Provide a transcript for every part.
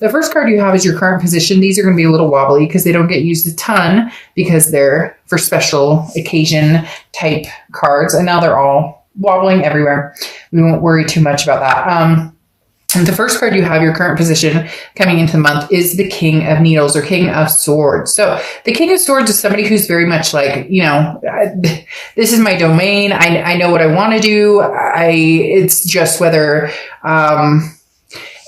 the first card you have is your current position. These are going to be a little wobbly because they don't get used a ton because they're for special occasion type cards. And now they're all wobbling everywhere. We won't worry too much about that. And the first card you have, your current position coming into the month, is the King of Needles or King of Swords. So the King of Swords is somebody who's very much like, this is my domain. I know what I want to do. It's just whether,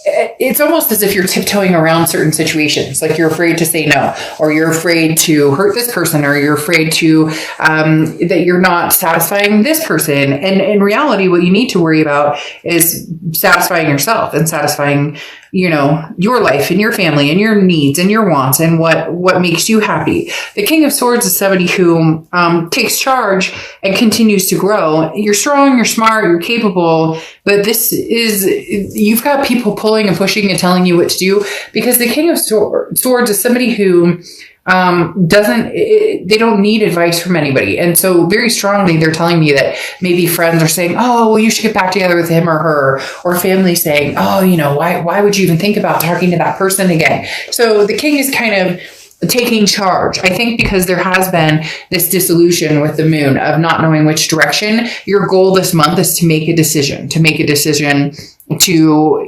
it's almost as if you're tiptoeing around certain situations. Like you're afraid to say no, or you're afraid to hurt this person, or you're afraid to, that you're not satisfying this person. And in reality, what you need to worry about is satisfying yourself and satisfying, your life and your family and your needs and your wants and what makes you happy. The King of Swords is somebody who takes charge and continues to grow. You're strong, you're smart, you're capable, but you've got people pulling and pushing and telling you what to do, because the King of Swords is somebody who they don't need advice from anybody. And so very strongly, they're telling me that maybe friends are saying, oh, well, you should get back together with him or her, or family saying, oh, why would you even think about talking to that person again? So the king is kind of taking charge. I think because there has been this disillusion with the moon of not knowing which direction. Your goal this month is to make a decision, to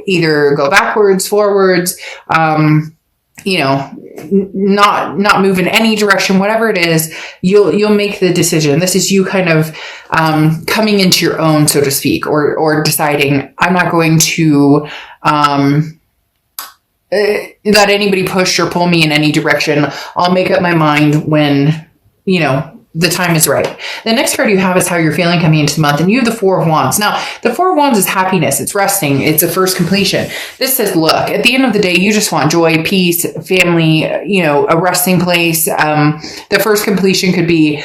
either go backwards, forwards, not move in any direction, whatever it is, you'll make the decision. This is you kind of coming into your own, so to speak, or deciding, I'm not going to let anybody push or pull me in any direction. I'll make up my mind when, the time is right. The next card you have is how you're feeling coming into the month, and you have the Four of Wands. Now, the Four of Wands is happiness. It's resting. It's a first completion. This says, look, at the end of the day, you just want joy, peace, family, a resting place. The first completion could be,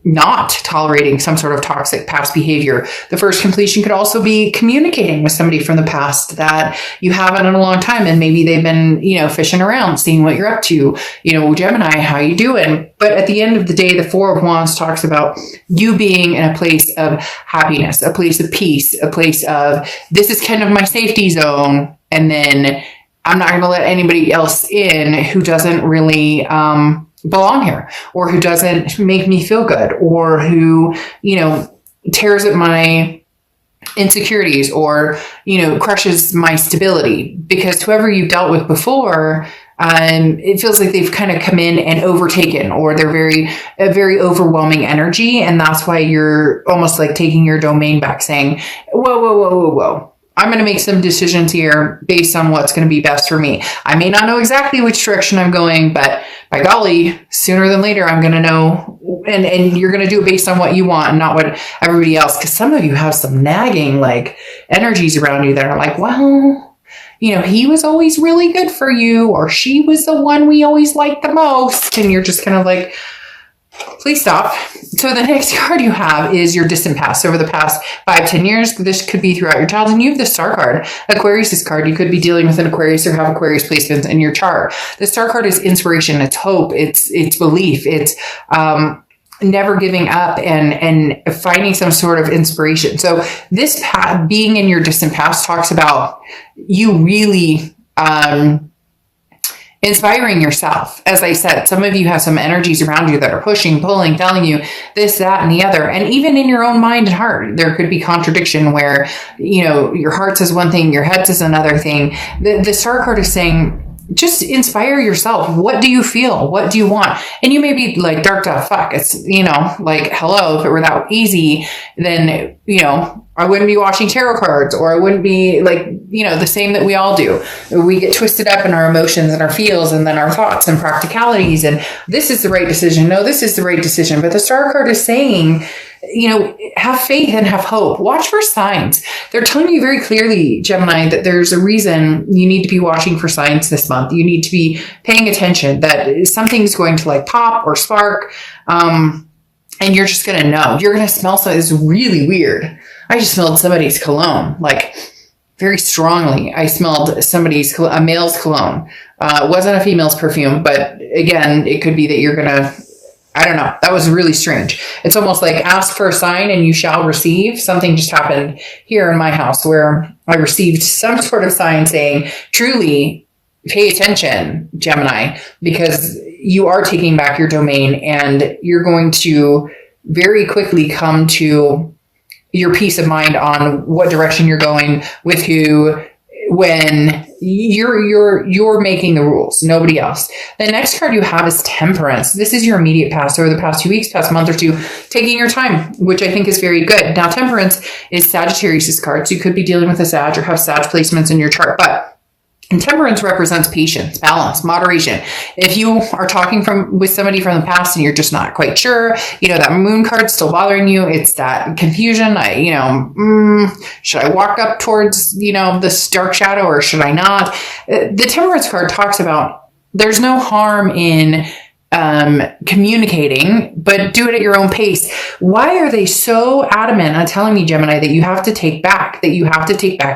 not tolerating some sort of toxic past behavior. The first completion could also be communicating with somebody from the past that you haven't in a long time, and maybe they've been, fishing around, seeing what you're up to. Gemini, how you doing? But at the end of the day, the Four of Wands talks about you being in a place of happiness, a place of peace, a place of, this is kind of my safety zone. And then I'm not going to let anybody else in who doesn't really belong here, or who doesn't make me feel good, or who, tears at my insecurities, or, crushes my stability. Because whoever you've dealt with before, it feels like they've kind of come in and overtaken, or they're a very overwhelming energy. And that's why you're almost like taking your domain back, saying, whoa. I'm going to make some decisions here based on what's going to be best for me. I may not know exactly which direction I'm going, but by golly, sooner than later, I'm going to know. And you're going to do it based on what you want and not what everybody else. Because some of you have some nagging like energies around you that are like, well, he was always really good for you, or she was the one we always liked the most. And you're just kind of like, please stop. So the next card you have is your distant past. Over the past 5-10 years, this could be throughout your childhood. And you have the Star card. Aquarius card. You could be dealing with an Aquarius or have Aquarius placements in your chart. The Star card is inspiration. It's hope. It's belief. It's never giving up and finding some sort of inspiration. So this being in your distant past talks about you really inspiring yourself. As I said, some of you have some energies around you that are pushing, pulling, telling you this, that, and the other. And even in your own mind and heart, there could be contradiction where, your heart says one thing, your head says another thing. The Star card is saying, just inspire yourself. What do you feel? What do you want? And you may be like, dark to fuck. It's, like, hello, if it were that easy, then, I wouldn't be watching tarot cards, or I wouldn't be like, the same that we all do. We get twisted up in our emotions and our feels and then our thoughts and practicalities. And this is the right decision. No, this is the right decision. But the Star card is saying, have faith and have hope. Watch for signs. They're telling you very clearly, Gemini, that there's a reason you need to be watching for signs this month. You need to be paying attention that something's going to like pop or spark. And you're just going to know. You're going to smell something. It's really weird. I just smelled somebody's cologne, like very strongly. I smelled a male's cologne. It wasn't a female's perfume, but again, it could be that you're going to, I don't know. That was really strange. It's almost like ask for a sign and you shall receive. Something just happened here in my house where I received some sort of sign saying, truly, pay attention, Gemini, because you are taking back your domain and you're going to very quickly come to your peace of mind on what direction you're going, with who, when you're making the rules, nobody else. The next card you have is Temperance. This is your immediate past, or the past 2 weeks, past month or two, taking your time, which I think is very good. Now, Temperance is Sagittarius' card, so you could be dealing with a Sag or have Sag placements in your chart, and Temperance represents patience, balance, moderation. If you are talking with somebody from the past and you're just not quite sure, that Moon card's still bothering you. It's that confusion. Should I walk up towards, this dark shadow, or should I not? The Temperance card talks about there's no harm in communicating, but do it at your own pace. Why are they so adamant on telling me, Gemini, that you have to take back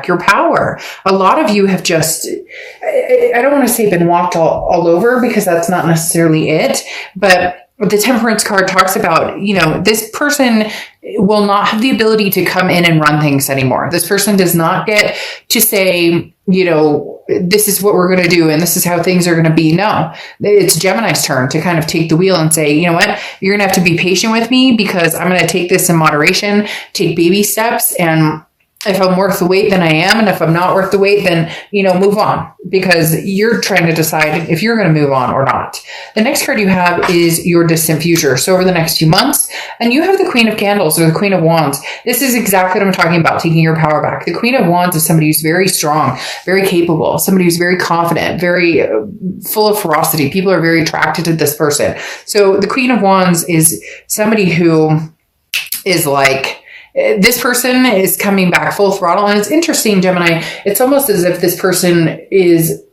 your power? A lot of you have just, I don't want to say been walked all over, because that's not necessarily it, but the Temperance card talks about, this person will not have the ability to come in and run things anymore. This person does not get to say, this is what we're going to do and this is how things are going to be. No, it's Gemini's turn to kind of take the wheel and say, you know what, you're going to have to be patient with me, because I'm going to take this in moderation, take baby steps, and if I'm worth the wait, then I am. And if I'm not worth the wait, then, move on, because you're trying to decide if you're going to move on or not. The next card you have is your distant future. So over the next few months, and you have the Queen of Candles, or the Queen of Wands. This is exactly what I'm talking about, taking your power back. The Queen of Wands is somebody who's very strong, very capable, somebody who's very confident, very full of ferocity. People are very attracted to this person. So the Queen of Wands is somebody who is like, this person is coming back full throttle. And it's interesting, Gemini, it's almost as if this person is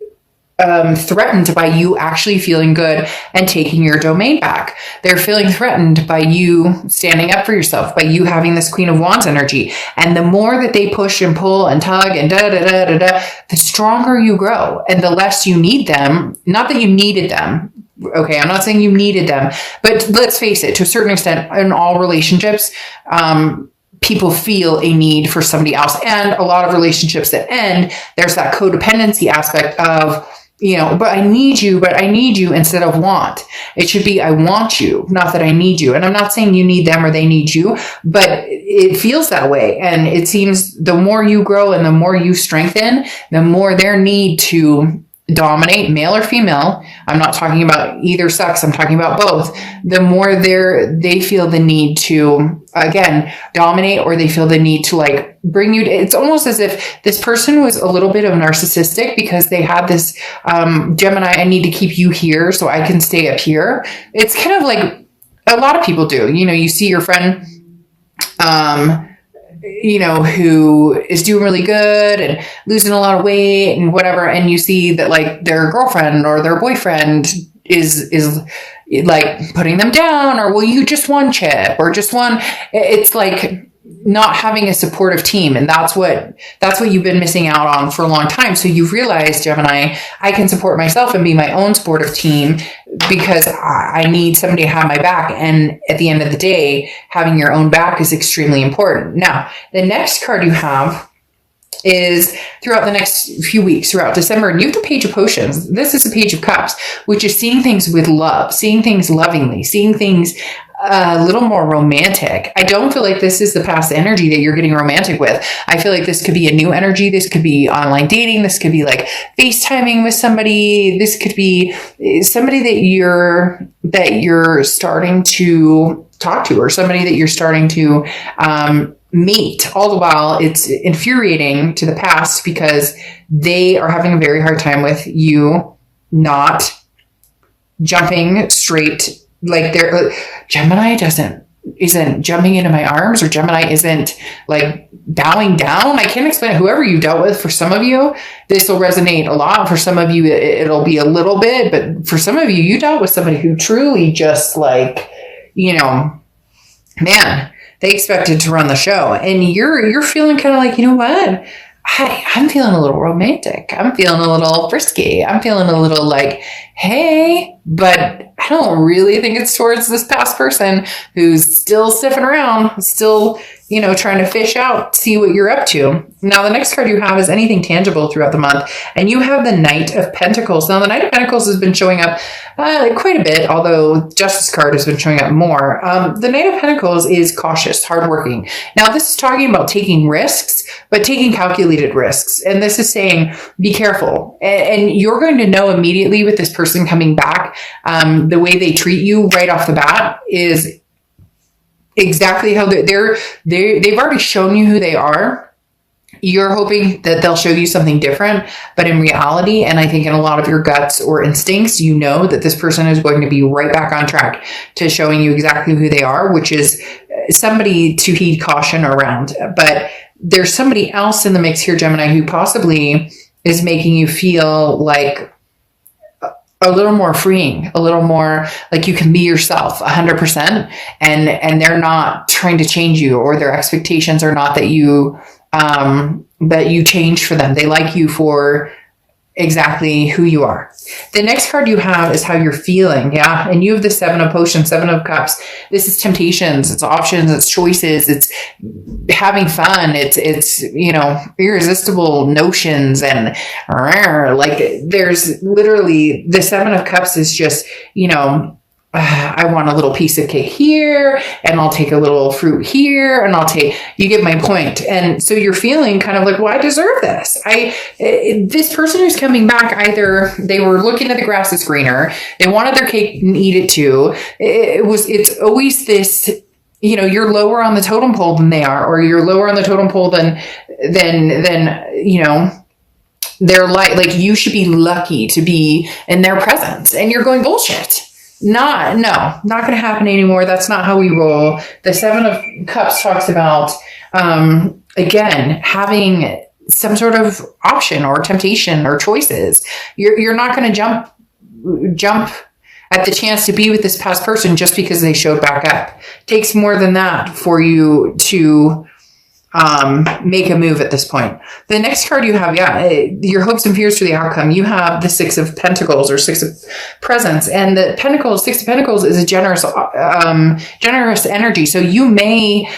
threatened by you actually feeling good and taking your domain back. They're feeling threatened by you standing up for yourself, by you having this Queen of Wands energy. And the more that they push and pull and tug and the stronger you grow and the less you need them. Not that you needed them. Okay, I'm not saying you needed them, but let's face it, to a certain extent, in all relationships, people feel a need for somebody else. And a lot of relationships that end, there's that codependency aspect of, but I need you instead of want. It should be, I want you, not that I need you. And I'm not saying you need them or they need you, but it feels that way. And it seems the more you grow and the more you strengthen, the more their need to dominate, male or female, I'm not talking about either sex, I'm talking about both, the more they feel the need to, again, dominate, or they feel the need to like bring you, it's almost as if this person was a little bit of narcissistic, because they had this, Gemini, I need to keep you here so I can stay up here. It's kind of like a lot of people do, you see your friend, who is doing really good and losing a lot of weight and whatever. And you see that like their girlfriend or their boyfriend is like putting them down, or, well, you just one chip or just one, it's like not having a supportive team. And that's what you've been missing out on for a long time. So you've realized, Gemini, I can support myself and be my own supportive team, because I need somebody to have my back. And at the end of the day, having your own back is extremely important. Now, the next card you have is throughout the next few weeks, throughout December, and you have the Page of Potions. This is the Page of Cups, which is seeing things with love, seeing things lovingly, seeing things a little more romantic. I don't feel like this is the past energy that you're getting romantic with. I feel like this could be a new energy. This could be online dating. This could be like FaceTiming with somebody. This could be somebody that you're starting to talk to, or somebody that you're starting to meet. All the while, it's infuriating to the past, because they are having a very hard time with you not jumping straight. Like Gemini isn't jumping into my arms, or Gemini isn't like bowing down. I can't explain it. Whoever you dealt with, for some of you, this will resonate a lot. For some of you, it'll be a little bit, but for some of you, you dealt with somebody who truly just like, man, they expected to run the show, and you're feeling kind of like, you know what? I'm feeling a little romantic. I'm feeling a little frisky. I'm feeling a little like, hey, but I don't really think it's towards this past person who's still sniffing around, still, trying to fish out, see what you're up to. Now, the next card you have is anything tangible throughout the month. And you have the Knight of Pentacles. Now, the Knight of Pentacles has been showing up quite a bit, although Justice card has been showing up more. The Knight of Pentacles is cautious, hardworking. Now, this is talking about taking risks, but taking calculated risks. And this is saying, be careful. And you're going to know immediately with this person coming back, the way they treat you right off the bat is exactly how they've already shown you who they are. You're hoping that they'll show you something different, but in reality, and I think in a lot of your guts or instincts, you know that this person is going to be right back on track to showing you exactly who they are, which is somebody to heed caution around. But there's somebody else in the mix here, Gemini, who possibly is making you feel like a little more freeing, a little more like you can be yourself 100%, and they're not trying to change you, or their expectations are not that you change for them. They like you for exactly who you are. The next card you have is how you're feeling. Yeah. And you have the Seven of Potions, Seven of Cups. This is temptations, it's options, it's choices, it's having fun. It's, irresistible notions. And like there's literally the Seven of Cups is just, I want a little piece of cake here, and I'll take a little fruit here, and you get my point. And so you're feeling kind of like, well, I deserve this. This person who's coming back, either they were looking at the grass is greener, they wanted their cake and eat it too. It's always this, you're lower on the totem pole than they are, or you're lower on the totem pole than they're like you should be lucky to be in their presence, and you're going bullshit. Not going to happen anymore. That's not how we roll. The Seven of Cups talks about, again, having some sort of option or temptation or choices. You're not going to jump at the chance to be with this past person just because they showed back up. It takes more than that for you to make a move at this point. The next card you have, your hopes and fears for the outcome. You have the Six of Pentacles, or Six of Presents, and the Six of Pentacles is a generous energy. So you may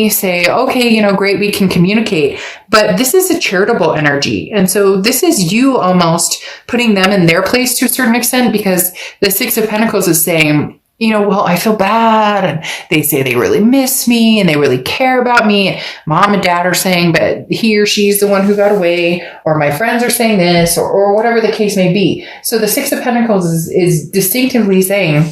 say, okay, great, we can communicate, but this is a charitable energy. And so this is you almost putting them in their place to a certain extent, because the Six of Pentacles is saying, well, I feel bad, and they say they really miss me and they really care about me. Mom and dad are saying, but he or she's the one who got away, or my friends are saying this, or whatever the case may be. So the Six of Pentacles is distinctively saying,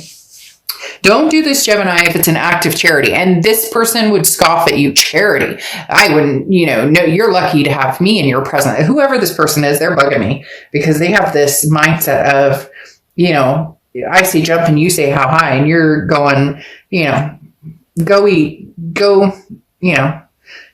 don't do this, Gemini, if it's an act of charity. And this person would scoff at you. Charity. I wouldn't, no, you're lucky to have me in your presence. Whoever this person is, they're bugging me, because they have this mindset of, I say jump and you say how high, and you're going,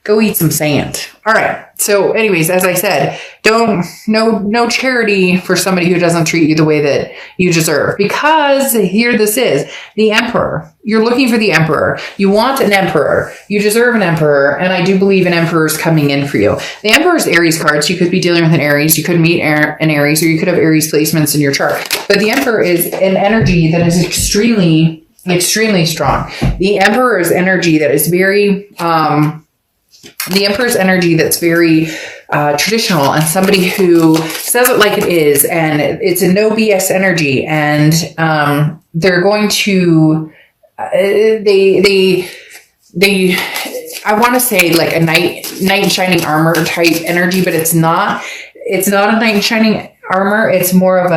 go eat some sand. All right. So anyways, as I said, no charity for somebody who doesn't treat you the way that you deserve, because here this is the Emperor. You're looking for the Emperor. You want an Emperor. You deserve an Emperor. And I do believe an Emperor is coming in for you. The Emperor is Aries card. So you could be dealing with an Aries. You could meet an Aries, or you could have Aries placements in your chart. But the Emperor is an energy that is extremely, extremely strong. The Emperor is energy that is very, the Emperor's energy that's very traditional, and somebody who says it like it is, and it's a no BS energy, and they're going to they I want to say like a knight in shining armor type energy, but it's not a knight in shining armor. It's more of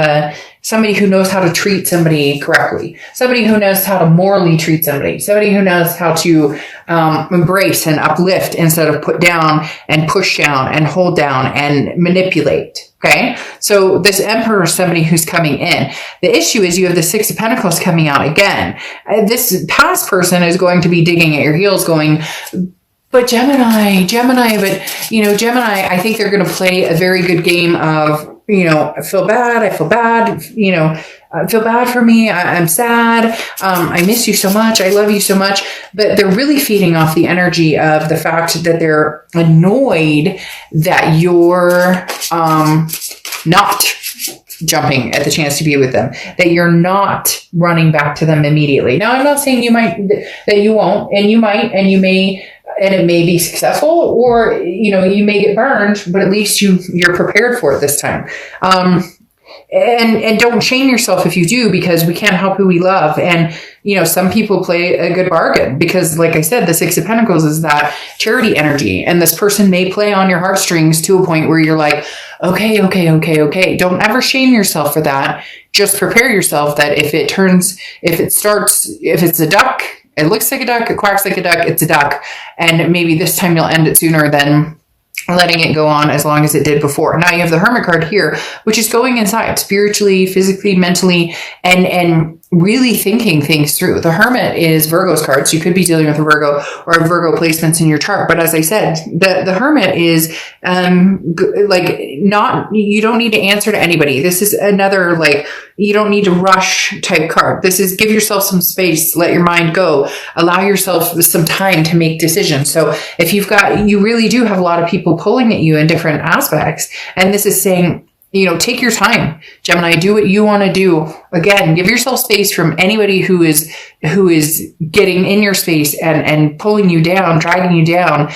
somebody who knows how to treat somebody correctly, somebody who knows how to morally treat somebody who knows how to embrace and uplift instead of put down and push down and hold down and manipulate. Okay. So this Emperor is somebody who's coming in. The issue is you have the Six of Pentacles coming out again. This past person is going to be digging at your heels going, but Gemini, but Gemini, I think they're going to play a very good game of, I feel bad, I feel bad for me, I'm sad, I miss you so much, I love you so much, but they're really feeding off the energy of the fact that they're annoyed that you're not jumping at the chance to be with them, that you're not running back to them immediately. Now, I'm not saying that you won't, and you might, and you may, and it may be successful, or, you may get burned, but at least you're prepared for it this time. And don't shame yourself if you do, because we can't help who we love. And, some people play a good bargain because, like I said, the Six of Pentacles is that charity energy. And this person may play on your heartstrings to a point where you're like, okay. Don't ever shame yourself for that. Just prepare yourself that if it's a duck, it looks like a duck, it quacks like a duck, it's a duck. And maybe this time you'll end it sooner than letting it go on as long as it did before. Now you have the Hermit card here, which is going inside spiritually, physically, mentally, and really thinking things through. The Hermit is Virgo's card, so you could be dealing with a Virgo or Virgo placements in your chart. But as I said, the Hermit is you don't need to answer to anybody. This is another you don't need to rush type card. This is give yourself some space, let your mind go, allow yourself some time to make decisions. So if you really do have a lot of people pulling at you in different aspects, and this is saying, take your time, Gemini, do what you want to do. Again, give yourself space from anybody who is getting in your space and pulling you down, dragging you down,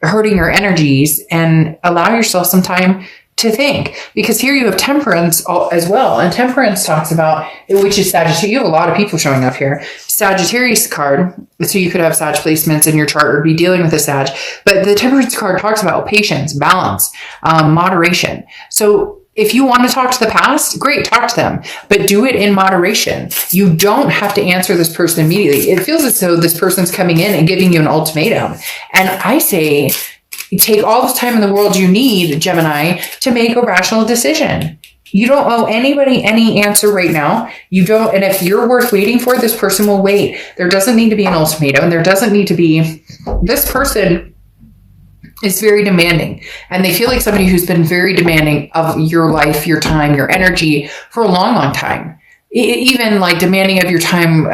hurting your energies, and allow yourself some time to think. Because here you have Temperance as well. And Temperance talks about, which is Sagittarius. You have a lot of people showing up here. Sagittarius card. So you could have Sag placements in your chart or be dealing with a Sag. But the Temperance card talks about patience, balance, moderation. So if you want to talk to the past, great, talk to them, but do it in moderation. You don't have to answer this person immediately. It feels as though this person's coming in and giving you an ultimatum. And I say, take all the time in the world you need, Gemini, to make a rational decision. You don't owe anybody any answer right now. You don't, and if you're worth waiting for, this person will wait. There doesn't need to be an ultimatum. There doesn't need to be, this person is very demanding, and they feel like somebody who's been very demanding of your life, your time, your energy for a long, long time. Even demanding of your time.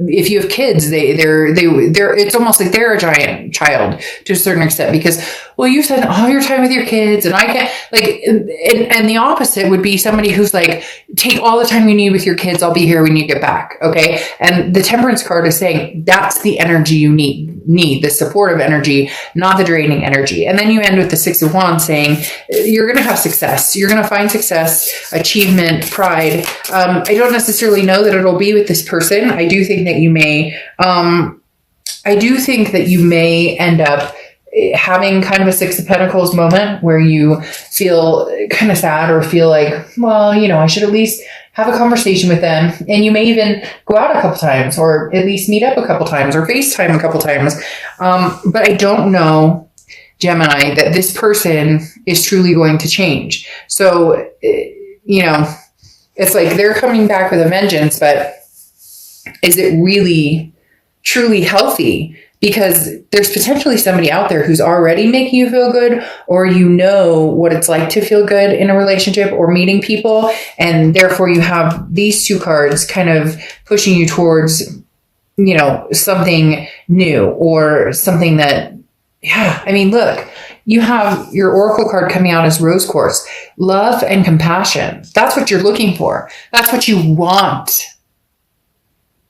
If you have kids, they're it's almost like they're a giant child to a certain extent, because, well, you spend all your time with your kids and I can't, and the opposite would be somebody who's like, take all the time you need with your kids. I'll be here when you get back. Okay. And the Temperance card is saying that's the energy you need the supportive energy, not the draining energy. And then you end with the Six of Wands saying you're going to have success. You're going to find success, achievement, pride. I don't necessarily know that it'll be with this person. I do think that you may end up having kind of a Six of Pentacles moment where you feel kind of sad or feel like, well, I should at least have a conversation with them. And you may even go out a couple times, or at least meet up a couple times, or FaceTime a couple times. But I don't know, Gemini, that this person is truly going to change. So, it's like they're coming back with a vengeance, but is it really truly healthy? Because there's potentially somebody out there who's already making you feel good, or what it's like to feel good in a relationship or meeting people. And therefore you have these two cards kind of pushing you towards, something new, or something that, look, you have your Oracle card coming out as Rose Quartz, love and compassion. That's what you're looking for. That's what you want.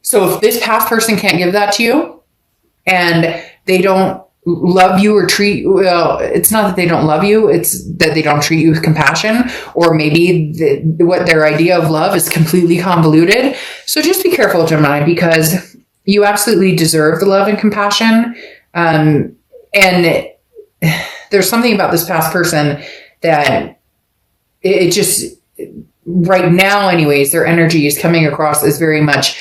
So if this past person can't give that to you, and they don't love you or it's not that they don't love you, it's that they don't treat you with compassion, or maybe what their idea of love is completely convoluted. So just be careful, Gemini, because you absolutely deserve the love and compassion. And there's something about this past person that it just, right now anyways, their energy is coming across as very much